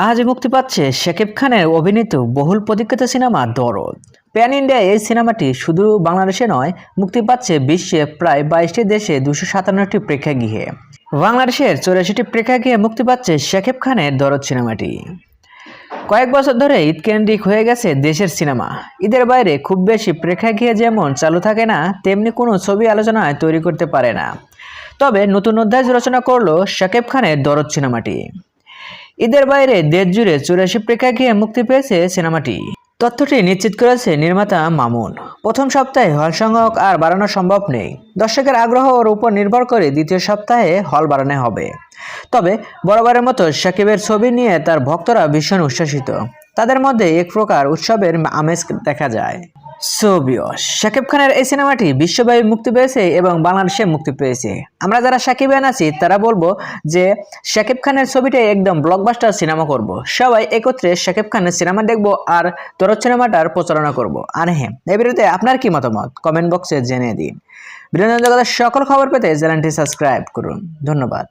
আজ মুক্তি পাচ্ছে শাকিব খানের অভিনীত বহুল প্রতীক্ষিত সিনেমা দরদ। প্যান ইন্ডিয়া এই সিনেমাটি শুধু বাংলাদেশে নয়, মুক্তি পাচ্ছে বিশ্বে প্রায় 22টি দেশে 257টি প্রেক্ষাগৃহে। বাংলাদেশের 84টি প্রেক্ষাগৃহে মুক্তি পাচ্ছে শাকিব খানের দরদ সিনেমাটি। কয়েক বছর ধরে ঈদ কেন্দ্রিক হয়ে গেছে দেশের সিনেমা। ঈদের বাইরে খুব বেশি প্রেক্ষাগৃহে যেমন চালু থাকে না, তেমনি কোনো ছবি আলোচনায় তৈরি করতে পারে না। তবে নতুন অধ্যায় রচনা করলো শাকিব খানের দরদ সিনেমাটি। ঈদের বাইরে দেশ জুড়ে 84 প্রেক্ষাগৃহে মুক্তি পেয়েছে সিনেমাটি। তথ্যটি নিশ্চিত করেছে নির্মাতা মামুন। প্রথম সপ্তাহে হল সংখ্যক আর বাড়ানো সম্ভব নেই। দর্শকের আগ্রহের উপর নির্ভর করে দ্বিতীয় সপ্তাহে হল বাড়ানো হবে। তবে বরাবরের মতো শাকিবের ছবি নিয়ে তার ভক্তরা ভীষণ উচ্ছ্বসিত। তাদের মধ্যে এক প্রকার উৎসবের আমেজ দেখা যায়। শাকিব খানের এই সিনেমাটি বিশ্বব্যাপী মুক্তি পেয়েছে এবং বাংলাদেশে মুক্তি পেয়েছে। আমরা যারা শাকিবিয়ান আছি তারা বলবো যে শাকিব খানের ছবিটা একদম ব্লকবাস্টার সিনেমা করব। সবাই একত্রে শাকিব খানের সিনেমা দেখবো আর দরদ সিনেমাটার প্রচারণা করব। আর হ্যাঁ, এই ভিডিওতে আপনার কি মতামত কমেন্ট বক্সে জেনে দিন। বিনোদন জগতের সকল খবর পেতে চ্যানেলটি সাবস্ক্রাইব করুন। ধন্যবাদ।